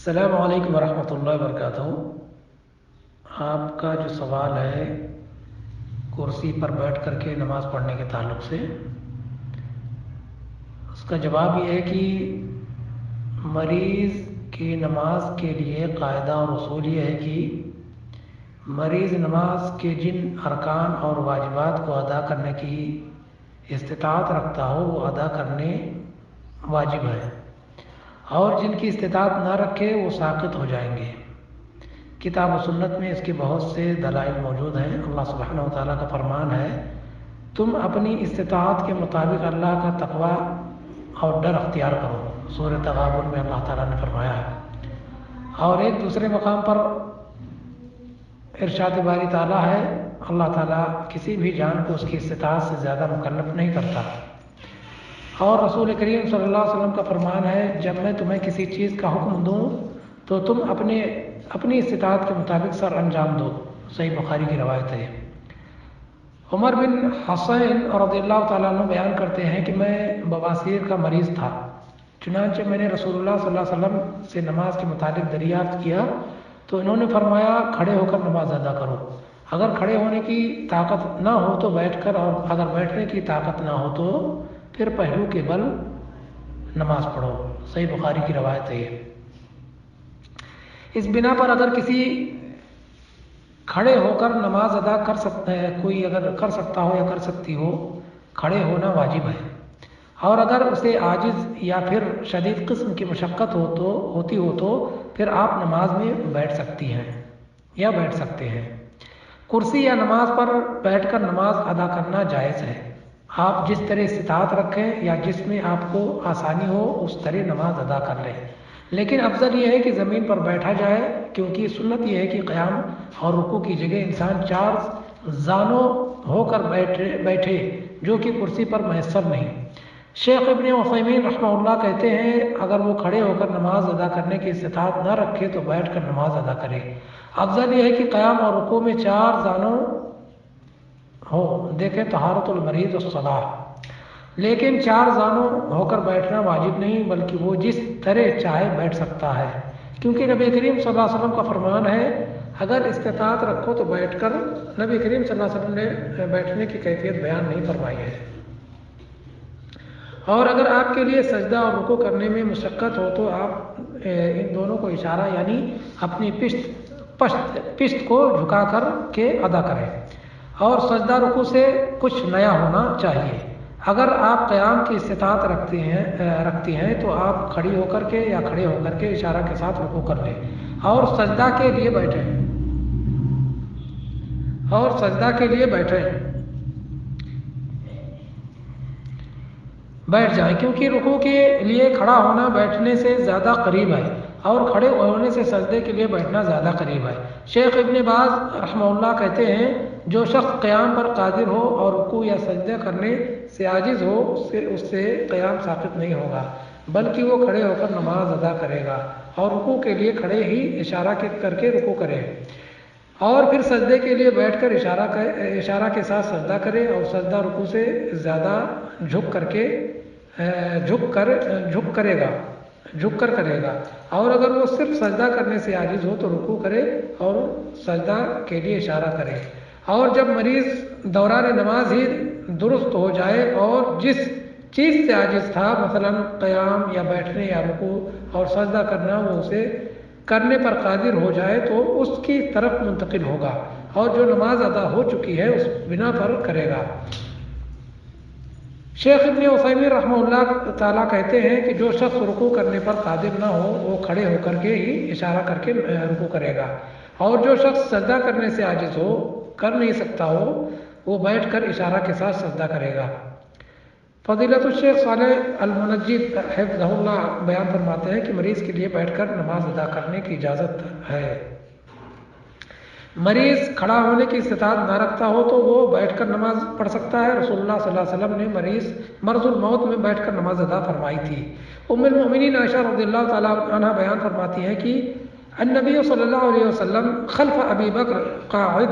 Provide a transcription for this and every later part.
السلام علیکم ورحمۃ اللہ وبرکاتہ۔ آپ کا جو سوال ہے کرسی پر بیٹھ کر کے نماز پڑھنے کے تعلق سے، اس کا جواب یہ ہے کہ مریض کی نماز کے لیے قاعدہ اور اصول یہ ہے کہ مریض نماز کے جن ارکان اور واجبات کو ادا کرنے کی استطاعت رکھتا ہو وہ ادا کرنے واجب ہے، اور جن کی استطاعت نہ رکھے وہ ساقط ہو جائیں گے۔ کتاب و سنت میں اس کے بہت سے دلائل موجود ہیں۔ اللہ سبحانہ و تعالیٰ کا فرمان ہے، تم اپنی استطاعت کے مطابق اللہ کا تقوی اور ڈر اختیار کرو، سورۃ تغابن میں اللہ تعالیٰ نے فرمایا ہے۔ اور ایک دوسرے مقام پر ارشاد باری تعالیٰ ہے، اللہ تعالیٰ کسی بھی جان کو اس کی استطاعت سے زیادہ مکلف نہیں کرتا۔ اور رسول کریم صلی اللہ علیہ وسلم کا فرمان ہے، جب میں تمہیں کسی چیز کا حکم دوں تو تم اپنی استطاعت کے مطابق سر انجام دو، صحیح بخاری کی روایت ہے۔ عمر بن حسین رضی اللہ تعالیٰ عنہ بیان کرتے ہیں کہ میں بواسیر کا مریض تھا، چنانچہ میں نے رسول اللہ صلی اللہ علیہ وسلم سے نماز کے متعلق دریافت کیا تو انہوں نے فرمایا، کھڑے ہو کر نماز ادا کرو، اگر کھڑے ہونے کی طاقت نہ ہو تو بیٹھ کر، اور اگر بیٹھنے کی طاقت نہ ہو تو پھر پہلو کے بل نماز پڑھو، صحیح بخاری کی روایت ہے۔ اس بنا پر اگر کسی کھڑے ہو کر نماز ادا کر سکتا ہے، کوئی اگر کر سکتا ہو یا کر سکتی ہو، کھڑے ہونا واجب ہے، اور اگر اسے عاجز یا پھر شدید قسم کی مشقت ہوتی ہو تو پھر آپ نماز میں بیٹھ سکتی ہیں یا بیٹھ سکتے ہیں۔ کرسی یا نماز پر بیٹھ کر نماز ادا کرنا جائز ہے، آپ جس طرح استطاعت رکھیں یا جس میں آپ کو آسانی ہو اس طرح نماز ادا کر لیں، لیکن افضل یہ ہے کہ زمین پر بیٹھا جائے، کیونکہ سنت یہ ہے کہ قیام اور رکوع کی جگہ انسان چار زانوں ہو کر بیٹھے، جو کہ کرسی پر میسر نہیں۔ شیخ ابن عثیمین رحمہ اللہ کہتے ہیں، اگر وہ کھڑے ہو کر نماز ادا کرنے کی استطاعت نہ رکھے تو بیٹھ کر نماز ادا کرے۔ افضل یہ ہے کہ قیام اور رکوع میں چار زانوں ہو، دیکھیں طہارت المریض والصلاح، لیکن چار زانوں ہو کر بیٹھنا واجب نہیں، بلکہ وہ جس طرح چاہے بیٹھ سکتا ہے، کیونکہ نبی کریم صلی اللہ علیہ وسلم کا فرمان ہے، اگر استطاعت رکھو تو بیٹھ کر۔ نبی کریم صلی اللہ علیہ وسلم نے بیٹھنے کی کیفیت بیان نہیں فرمائی ہے۔ اور اگر آپ کے لیے سجدہ اور رکوع کرنے میں مشقت ہو تو آپ ان دونوں کو اشارہ یعنی اپنی پشت کو جھکا کر کے ادا کریں، اور سجدہ رکوع سے کچھ نیا ہونا چاہیے۔ اگر آپ قیام کی استطاعت رکھتی ہیں تو آپ کھڑی ہو کر کے یا کھڑے ہو کر کے اشارہ کے ساتھ رکوع کر لیں، اور سجدہ کے لیے بیٹھ جائیں، کیونکہ رکوع کے لیے کھڑا ہونا بیٹھنے سے زیادہ قریب ہے، اور کھڑے ہونے سے سجدے کے لیے بیٹھنا زیادہ قریب ہے۔ شیخ ابن باز رحمہ اللہ کہتے ہیں، جو شخص قیام پر قادر ہو اور رکوع یا سجدہ کرنے سے عاجز ہو، اس سے قیام ساقط نہیں ہوگا، بلکہ وہ کھڑے ہو کر نماز ادا کرے گا، اور رکوع کے لیے کھڑے ہی اشارہ کر کے رکوع کرے، اور پھر سجدے کے لیے بیٹھ کر اشارہ کے ساتھ سجدہ کرے، اور سجدہ رکوع سے زیادہ جھک کر کرے گا، اور اگر وہ صرف سجدہ کرنے سے عاجز ہو تو رکوع کرے اور سجدہ کے لیے اشارہ کرے۔ اور جب مریض دوران نماز ہی درست ہو جائے اور جس چیز سے عاجز تھا، مثلا قیام یا بیٹھنے یا رکوع اور سجدہ کرنا، وہ اسے کرنے پر قادر ہو جائے تو اس کی طرف منتقل ہوگا، اور جو نماز ادا ہو چکی ہے اس بنا پر کرے گا۔ شیخ ابن عثیمین رحمہ اللہ تعالیٰ کہتے ہیں کہ جو شخص رکوع کرنے پر قادر نہ ہو وہ کھڑے ہو کر کے ہی اشارہ کر کے رکوع کرے گا، اور جو شخص سجدہ کرنے سے عاجز ہو، کر نہیں سکتا ہو، وہ بیٹھ کر اشارہ کے ساتھ سجدہ کرے گا۔ فضیلت الشیخ صالح المنجد حفظہ اللہ بیان فرماتے ہیں کہ مریض کے لیے بیٹھ کر نماز ادا کرنے کی اجازت ہے۔ مریض کھڑا ہونے کی استطاعت نہ رکھتا ہو تو وہ بیٹھ کر نماز پڑھ سکتا ہے۔ رسول اللہ صلی اللہ علیہ وسلم نے مرض الموت میں بیٹھ کر نماز ادا فرمائی تھی۔ ام المؤمنین عائشہ رضی اللہ تعالیٰ عنہ بیان فرماتی ہیں کہ النبی صلی اللہ علیہ وسلم خلف ابی بکر قاعد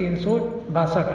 362।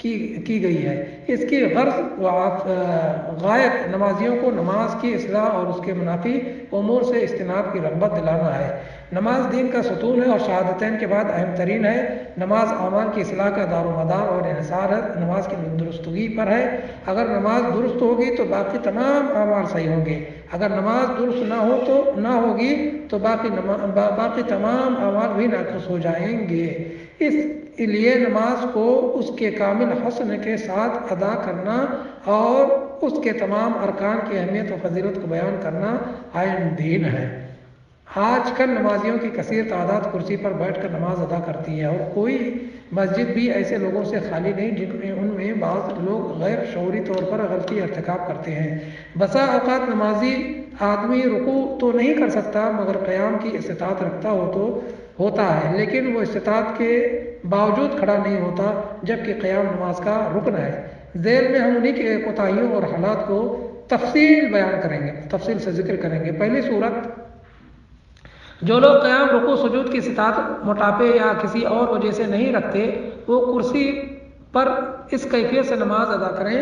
کی گئی ہے۔ اس کی غرض غائب نمازیوں کو نماز کی اصلاح اور اس کے منافی امور سے اجتناب کی رغبت دلانا ہے۔ نماز دین کا ستون ہے اور شہادتین کے بعد اہم ترین ہے۔ نماز اعمال کی اصلاح کا دار و مدار اور انحصار نماز کی درستگی پر ہے۔ اگر نماز درست ہوگی تو باقی تمام اعمال صحیح ہوں گے، اگر نماز درست نہ ہوگی تو باقی تمام اعمال بھی ناقص ہو جائیں گے۔ اس لیے نماز کو اس کے کامل حسن کے ساتھ ادا کرنا اور اس کے تمام ارکان کی اہمیت و فضیلت کو بیان کرنا عین دین ہے۔ آج کل نمازیوں کی کثیر تعداد کرسی پر بیٹھ کر نماز ادا کرتی ہے، اور کوئی مسجد بھی ایسے لوگوں سے خالی نہیں ان میں بعض لوگ غیر شعوری طور پر غلطی ارتکاب کرتے ہیں۔ بسا اوقات نمازی آدمی رکوع تو نہیں کر سکتا مگر قیام کی استطاعت رکھتا ہوتا ہے، لیکن وہ استطاعت کے باوجود کھڑا نہیں ہوتا، جبکہ قیام نماز کا رکن ہے۔ ذیل میں ہم انہی کے کوتاہیوں اور حالات کو تفصیل سے ذکر کریں گے۔ پہلی صورت، جو لوگ قیام رکوع سجود کی استطاعت موٹاپے یا کسی اور وجہ سے نہیں رکھتے، وہ کرسی پر اس کیفیت سے نماز ادا کریں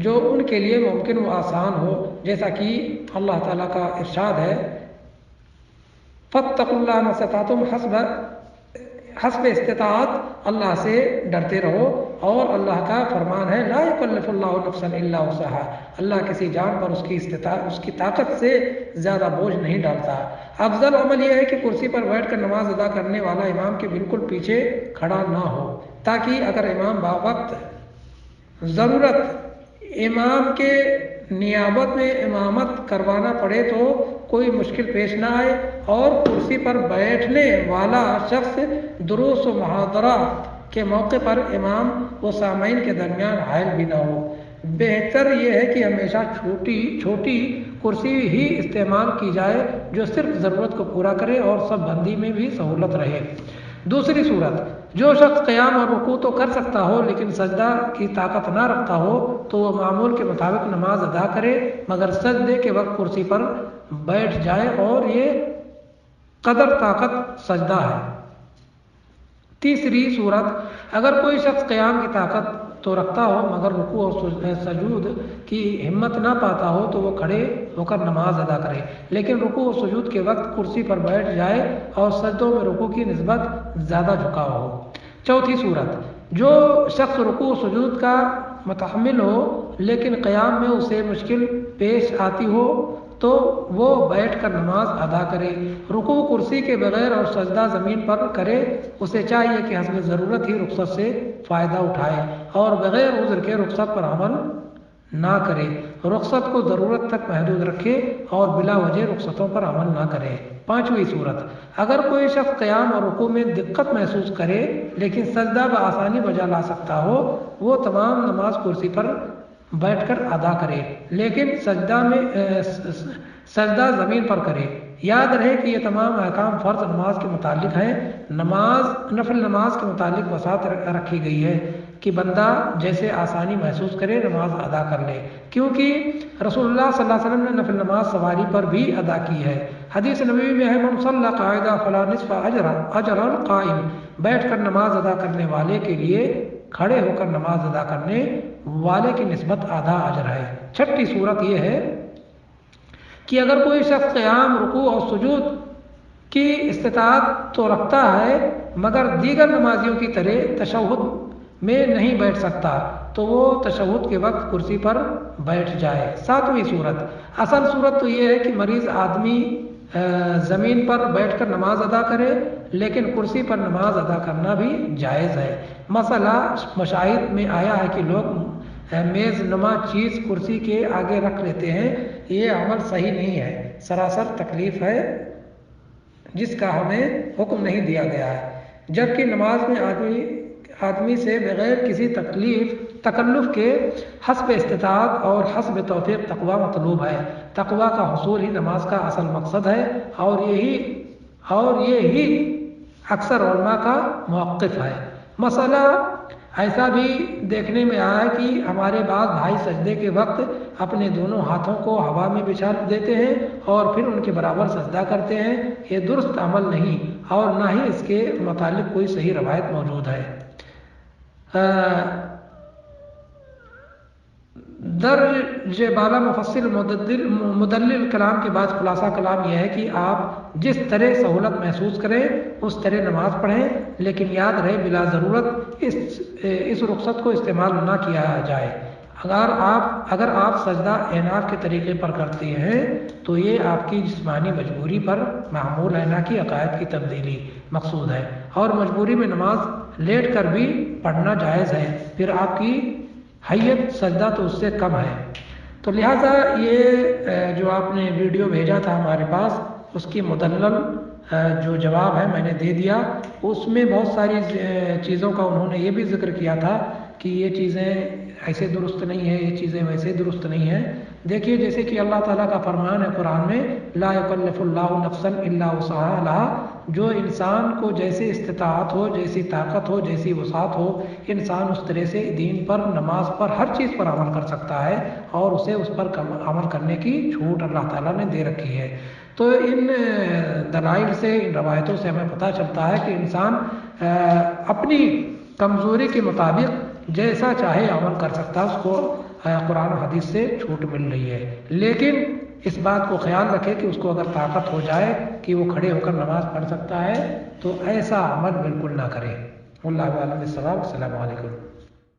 جو ان کے لیے ممکن و آسان ہو، جیسا کہ اللہ تعالیٰ کا ارشاد ہے، فَاتَّقُوا اللَّهَ مَا اسْتَطَعْتُمْ، حسب استطاعت اللہ سے ڈرتے رہو، اور اللہ کا فرمان ہے لا یکلف اللہ نفسا الا وسعها، اللہ کسی جان پر اس کی طاقت سے زیادہ بوجھ نہیں ڈالتا۔ افضل عمل یہ ہے کہ کرسی پر بیٹھ کر نماز ادا کرنے والا امام کے بالکل پیچھے کھڑا نہ ہو، تاکہ اگر امام باوقت ضرورت امام کے نیابت میں امامت کروانا پڑے تو کوئی مشکل پیش نہ آئے، اور کرسی پر بیٹھنے والا شخص دروس و محاضرات کے موقع پر امام و سامعین کے درمیان حائل بھی نہ ہو۔ بہتر یہ ہے کہ ہمیشہ چھوٹی کرسی ہی استعمال کی جائے جو صرف ضرورت کو پورا کرے اور سب بندی میں بھی سہولت رہے۔ دوسری صورت، جو شخص قیام اور رکوع تو کر سکتا ہو لیکن سجدہ کی طاقت نہ رکھتا ہو تو وہ معمول کے مطابق نماز ادا کرے، مگر سجدے کے وقت کرسی پر بیٹھ جائے، اور یہ قدر طاقت سجدہ ہے۔ تیسری صورت، اگر کوئی شخص قیام کی طاقت تو رکھتا ہو مگر رکوع اور سجود کی ہمت نہ پاتا ہو تو وہ کھڑے ہو کر نماز ادا کرے، لیکن رکوع و سجود کے وقت کرسی پر بیٹھ جائے اور سجدوں میں رکوع کی نسبت زیادہ جھکاؤ ہو۔ چوتھی صورت، جو شخص رکوع و سجود کا متحمل ہو لیکن قیام میں اسے مشکل پیش آتی ہو تو وہ بیٹھ کر نماز ادا کرے، رکوع کرسی کے بغیر اور سجدہ زمین پر کرے۔ اسے چاہیے کہ حسب ضرورت ہی رخصت سے فائدہ اٹھائے اور بغیر عذر کے رخصت پر عمل نہ کرے، رخصت کو ضرورت تک محدود رکھے اور بلا وجہ رخصتوں پر عمل نہ کرے۔ پانچویں صورت، اگر کوئی شخص قیام اور رکوع میں دقت محسوس کرے لیکن سجدہ بآسانی بجا لا سکتا ہو، وہ تمام نماز کرسی پر بیٹھ کر ادا کرے، لیکن سجدہ زمین پر کرے۔ یاد رہے کہ یہ تمام احکام فرض نماز کے متعلق ہیں۔ نفل نماز کے متعلق وسعت رکھی گئی ہے کہ بندہ جیسے آسانی محسوس کرے نماز ادا کر لے، کیونکہ رسول اللہ صلی اللہ علیہ وسلم نے نفل نماز سواری پر بھی ادا کی ہے۔ حدیث نبوی میں ہے، من صلی قاعدہ فلا نصف اجر القائم، بیٹھ کر نماز ادا کرنے والے کے لیے کھڑے ہو کر نماز ادا کرنے والے کی نسبت آدھا اجر ہے۔ چھٹی صورت یہ ہے کہ اگر کوئی شخص قیام، رکوع اور سجود کی استطاعت تو رکھتا ہے مگر دیگر نمازیوں کی طرح تشہد میں نہیں بیٹھ سکتا تو وہ تشہد کے وقت کرسی پر بیٹھ جائے۔ ساتویں صورت، اصل صورت تو یہ ہے کہ مریض آدمی زمین پر بیٹھ کر نماز ادا کرے، لیکن کرسی پر نماز ادا کرنا بھی جائز ہے۔ مسئلہ مشاہد میں آیا ہے کہ لوگ میز نما چیز کرسی کے آگے رکھ لیتے ہیں، یہ عمل صحیح نہیں ہے، سراسر تکلیف ہے جس کا ہمیں حکم نہیں دیا گیا ہے، جبکہ نماز میں آدمی سے بغیر کسی تکلف کے حسب استطاعت اور حسب توفیق تقویٰ مطلوب ہے۔ تقویٰ کا حصول ہی نماز کا اصل مقصد ہے، اور یہی اکثر علماء کا موقف ہے۔ مسئلہ ایسا بھی دیکھنے میں آیا کہ ہمارے بعض بھائی سجدے کے وقت اپنے دونوں ہاتھوں کو ہوا میں بچھا دیتے ہیں اور پھر ان کے برابر سجدہ کرتے ہیں، یہ درست عمل نہیں اور نہ ہی اس کے متعلق کوئی صحیح روایت موجود ہے۔ درج بالا مفصل مدلل کلام کے بعد خلاصہ کلام یہ ہے کہ آپ جس طرح سہولت محسوس کریں اس طرح نماز پڑھیں، لیکن یاد رہے بلا ضرورت اس رخصت کو استعمال نہ کیا جائے۔ اگر آپ سجدہ اعناق کے طریقے پر کرتے ہیں تو یہ آپ کی جسمانی مجبوری پر معمول ہے، نہ کہ عقائد کی تبدیلی مقصود ہے، اور مجبوری میں نماز لیٹ کر بھی پڑھنا جائز ہے، پھر آپ کی حیت سجدہ تو اس سے کم ہے۔ تو لہٰذا یہ جو آپ نے ویڈیو بھیجا تھا ہمارے پاس، اس کی مدلل جو جواب ہے میں نے دے دیا۔ اس میں بہت ساری چیزوں کا انہوں نے یہ بھی ذکر کیا تھا کہ یہ چیزیں ایسے درست نہیں ہیں، یہ چیزیں ویسے درست نہیں ہیں۔ دیکھیے جیسے کہ اللہ تعالیٰ کا فرمان ہے قرآن میں، لا یکلف اللہ نفسا الا وسعها لها، جو انسان کو جیسے استطاعت ہو، جیسی طاقت ہو، جیسی وسعت ہو، انسان اس طرح سے دین پر، نماز پر، ہر چیز پر عمل کر سکتا ہے، اور اسے اس پر عمل کرنے کی چھوٹ اللہ تعالیٰ نے دے رکھی ہے۔ تو ان دلائل سے، ان روایتوں سے ہمیں پتہ چلتا ہے کہ انسان اپنی کمزوری کے مطابق جیسا چاہے عمل کر سکتا ہے، اس کو قرآن و حدیث سے چھوٹ مل رہی ہے، لیکن اس بات کو خیال رکھے کہ اس کو اگر طاقت ہو جائے کہ وہ کھڑے ہو کر نماز پڑھ سکتا ہے تو ایسا عمل بالکل نہ کرے۔ واللہ اعلم بالصواب۔ السلام علیکم۔